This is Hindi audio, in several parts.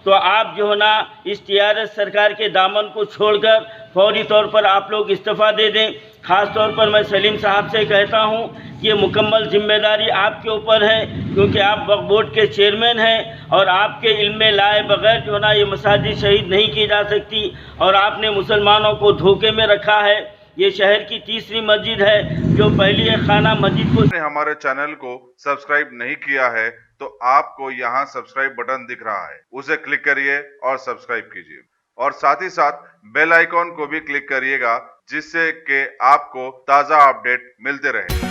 तो आप जो है ना इस टीआरएस सरकार के दामन को छोड़कर फौरी तौर पर आप लोग इस्तीफ़ा दे दें। ख़ास तौर पर मैं सलीम साहब से कहता हूं कि ये मुकम्मल जिम्मेदारी आपके ऊपर है, क्योंकि आप वक्फ बोर्ड के चेयरमैन हैं और आपके इल्म में लाए बगैर जो है ना ये मसाजिद शहीद नहीं की जा सकती और आपने मुसलमानों को धोखे में रखा है। ये शहर की तीसरी मस्जिद है जो पहली एक खाना मस्जिद को हमारे चैनल को सब्सक्राइब नहीं किया है तो आपको यहाँ सब्सक्राइब बटन दिख रहा है, उसे क्लिक करिए और सब्सक्राइब कीजिए और साथ ही साथ बेल आइकॉन को भी क्लिक करिएगा जिससे कि आपको ताज़ा अपडेट मिलते रहे।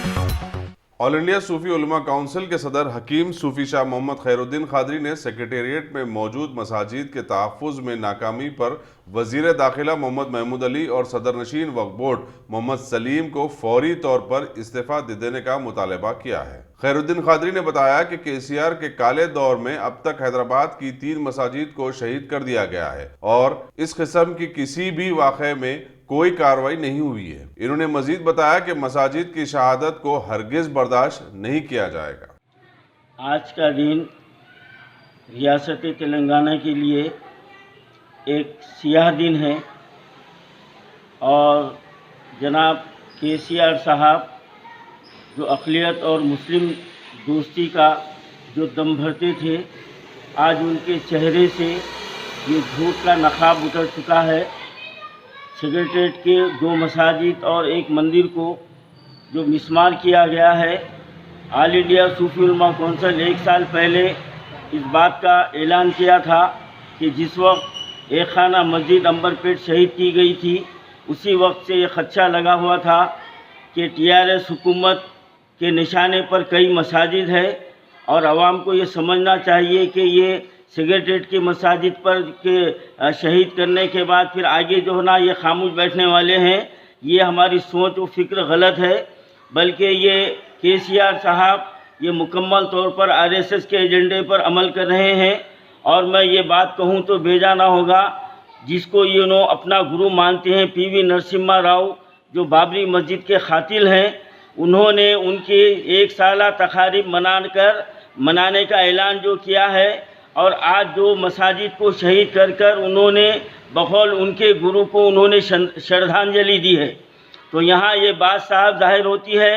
ऑल इंडिया सूफी उलमा काउंसिल के सदर हकीम सूफी शाह मोहम्मद खैरुद्दीन खादरी ने सेक्रेटेरिएट में मौजूद मसाजिद के तहफ़्फ़ुज़ में नाकामी पर वज़ीर दाखिला मोहम्मद महमूद अली और सदर नशीन वक्फ बोर्ड मोहम्मद सलीम को फौरी तौर पर इस्तीफ़ा दे देने का मुतालबा किया है। खैरुद्दीन खादरी ने बताया कि केसीआर के काले दौर में अब तक हैदराबाद की 3 मसाजिद को शहीद कर दिया गया है और इस किस्म की किसी भी वाक़े में कोई कार्रवाई नहीं हुई है। इन्होंने मजीद बताया कि मसाजिद की शहादत को हरगिज बर्दाश्त नहीं किया जाएगा। आज का दिन रियासत तेलंगाना के लिए एक सियाह दिन है और जनाब केसीआर साहब जो अक़लियत और मुस्लिम दोस्ती का जो दम भरते थे, आज उनके चेहरे से ये झूठ का नकाब उतर चुका है। सेक्रेटेरिएट के 2 मसाजिद और 1 मंदिर को जो मिसमार किया गया है, ऑल इंडिया सूफी उलमा काउंसिल 1 साल पहले इस बात का ऐलान किया था कि जिस वक्त एक खाना मस्जिद अंबरपेट शहीद की गई थी, उसी वक्त से ये खदशा लगा हुआ था कि टीआरएस हुकूमत के निशाने पर कई मसाजिद है और आवाम को ये समझना चाहिए कि ये सेक्रेटेरिएट की मसाजिद पर के शहीद करने के बाद फिर आगे जो है ना ये खामोश बैठने वाले हैं। ये हमारी सोच और फिक्र गलत है, बल्कि ये केसीआर साहब ये मुकम्मल तौर पर आरएसएस के एजेंडे पर अमल कर रहे हैं। और मैं ये बात कहूँ तो बेजाना होगा, जिसको ये नो अपना गुरु मानते हैं पीवी नरसिम्हा राव जो बाबरी मस्जिद के कातिल हैं, उन्होंने उनकी 1 साला तकारीब मनाने का ऐलान जो किया है और आज जो मसाजिद को शहीद कर कर उन्होंने बकौल उनके गुरु को उन्होंने श्रद्धांजलि दी है। तो यहाँ ये बात साफ जाहिर होती है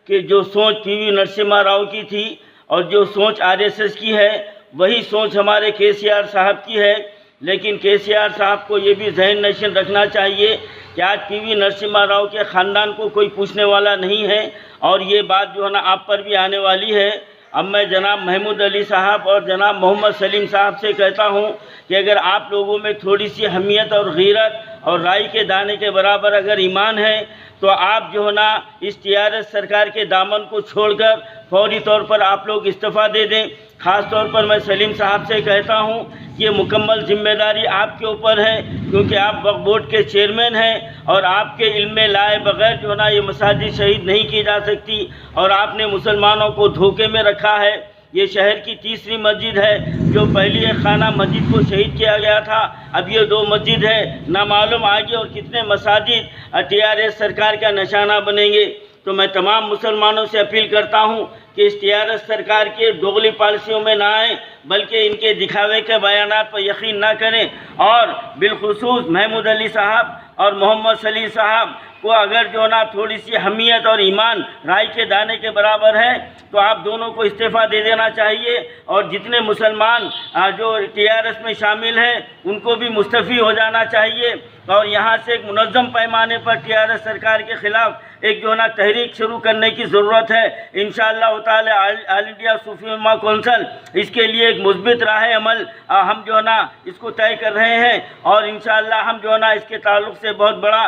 कि जो सोच पीवी नरसिम्हा राव की थी और जो सोच आरएसएस की है, वही सोच हमारे केसीआर साहब की है। लेकिन केसीआर साहब को ये भी ज़हन नशीन रखना चाहिए कि आज पीवी नरसिम्हा राव के ख़ानदान को कोई पूछने वाला नहीं है और ये बात जो है ना आप पर भी आने वाली है। अब मैं जनाब महमूद अली साहब और जनाब मोहम्मद सलीम साहब से कहता हूं कि अगर आप लोगों में थोड़ी सी हमियत और गीरत और राई के दाने के बराबर अगर ईमान है, तो आप जो है ना इस टीआरएस सरकार के दामन को छोड़कर फौरी तौर पर आप लोग इस्तीफ़ा दे दें। ख़ास तौर पर मैं सलीम साहब से कहता हूं कि ये मुकम्मल जिम्मेदारी आपके ऊपर है, क्योंकि आप वक्फ बोर्ड के चेयरमैन हैं और आपके इल्म में लाए बगैर जो है ना ये मसाजिद शहीद नहीं की जा सकती और आपने मुसलमानों को धोखे में रखा है। ये शहर की तीसरी मस्जिद है जो पहली एक खाना मस्जिद को शहीद किया गया था, अब ये 2 मस्जिद है। ना मालूम आगे और कितने मसाजिद टीआरएस सरकार का निशाना बनेंगे। तो मैं तमाम मुसलमानों से अपील करता हूं कि इस टीआरएस सरकार के दोगली पॉलिसियों में ना आए, बल्कि इनके दिखावे के बयानात पर यकीन ना करें। और बिलखुसूस महमूद अली साहब और मोहम्मद सलीम साहब को अगर जो ना थोड़ी सी हमियत और ईमान राई के दाने के बराबर है, तो आप दोनों को इस्तीफ़ा दे देना चाहिए और जितने मुसलमान जो टीआरएस में शामिल हैं उनको भी मुस्तफ़ी हो जाना चाहिए और यहाँ से एक मुनज़्ज़म पैमाने पर टीआरएस सरकार के ख़िलाफ़ एक जो ना तहरीक शुरू करने की ज़रूरत है। इंशाअल्लाह ताला ऑल इंडिया सूफी उलमा काउंसिल इसके लिए एक मुस्बित राह अमल हम जो है ना इसको तय कर रहे हैं और इंशाअल्लाह हम जो है ना इसके ताल्लुक़ से बहुत बड़ा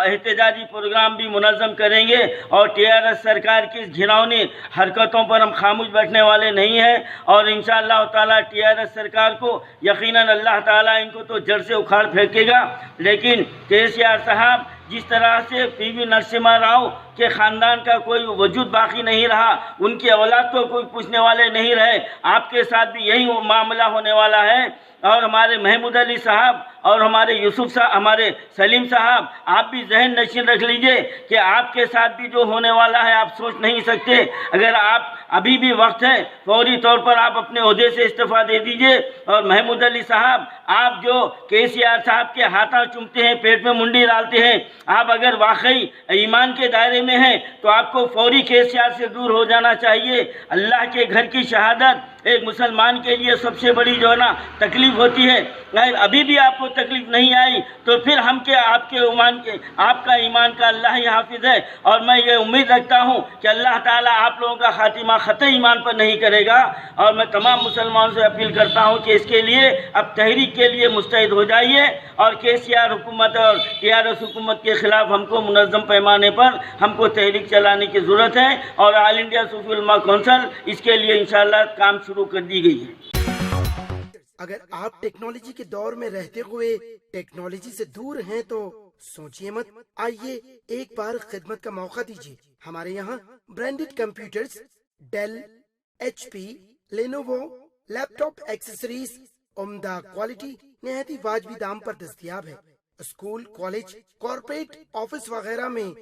एहतजाजी प्रोग्राम भी मुनज़्ज़म करेंगे और टीआरएस सरकार की इस घिनौनी हरकतों पर हम खामोश बैठने वाले नहीं हैं। और इंशाअल्लाह ताला टीआरएस सरकार को यकीनन अल्लाह ताला इनको तो जड़ से उखाड़ फेंकेगा। लेकिन केसीआर साहब जिस तरह से पीवी नरसिम्हा राव के ख़ानदान का कोई वजूद बाकी नहीं रहा, उनकी औलाद को कोई पूछने वाले नहीं रहे, आपके साथ भी यही मामला होने वाला है। और हमारे महमूद अली साहब और हमारे यूसुफ साहब, हमारे सलीम साहब, आप भी जहन नशीन रख लीजिए कि आपके साथ भी जो होने वाला है आप सोच नहीं सकते। अगर आप अभी भी वक्त है, फौरी तौर पर आप अपने ओहदे से इस्तीफ़ा दे दीजिए। और महमूद अली साहब, आप जो केसीआर साहब के हाथा चूमते हैं, पेट में मुंडी डालते हैं, आप अगर वाकई ईमान के दायरे में हैं तो आपको फौरी केसीआर से दूर हो जाना चाहिए। अल्लाह के घर की शहादत एक मुसलमान के लिए सबसे बड़ी जो है ना तकलीफ़ होती है। अगर अभी भी आपको तकलीफ़ नहीं आई तो फिर हम के आपका ईमान का अल्लाह ही हाफिज़ है। और मैं ये उम्मीद रखता हूँ कि अल्लाह ताला आप लोगों का खातिमा ख़त ईमान पर नहीं करेगा। और मैं तमाम मुसलमानों से अपील करता हूँ कि इसके लिए अब तहरीक के लिए मुस्तैद हो जाइए और केसीआर हुकूमत और टीआरएस हुकूमत के ख़िलाफ़ हमको मुनज़्ज़म पैमाने पर हमको तहरीक चलाने की ज़रूरत है। और ऑल इंडिया सूफी उलमा कौंसिल इसके लिए इंशाअल्लाह काम शुरू कर दी गई है। अगर आप टेक्नोलॉजी के दौर में रहते हुए टेक्नोलॉजी से दूर हैं तो सोचिए मत, आइए एक बार खिदमत का मौका दीजिए। हमारे यहाँ branded computers, Dell, HP, Lenovo, laptop accessories उम्दा क्वालिटी निहायत ही वाजबी दाम पर दस्तयाब है। स्कूल, कॉलेज, कॉर्पोरेट, ऑफिस वगैरह में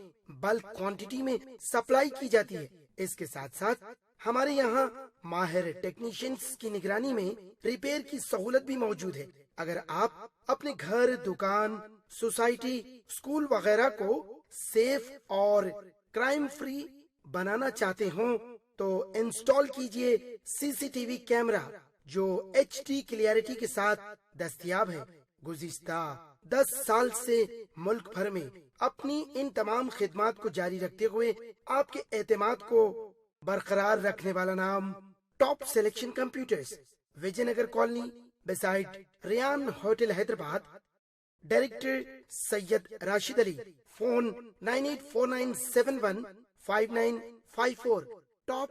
बल्क क्वांटिटी में सप्लाई की जाती है। इसके साथ साथ हमारे यहाँ माहिर टेक्नीशियंस की निगरानी में रिपेयर की सहूलत भी मौजूद है। अगर आप अपने घर, दुकान, सोसाइटी, स्कूल वगैरह को सेफ और क्राइम फ्री बनाना चाहते हो तो इंस्टॉल कीजिए CCTV कैमरा जो HD क्लियरिटी के साथ दस्तयाब है। गुज़िश्ता 10 साल से मुल्क भर में अपनी इन तमाम खिदमात को जारी रखते हुए आपके एतमाद को बरकरार रखने वाला नाम top selection computers, Vijayanagar colony beside Riyan hotel Hyderabad. Director Syed Rashid Ali. Phone 9849715954। Top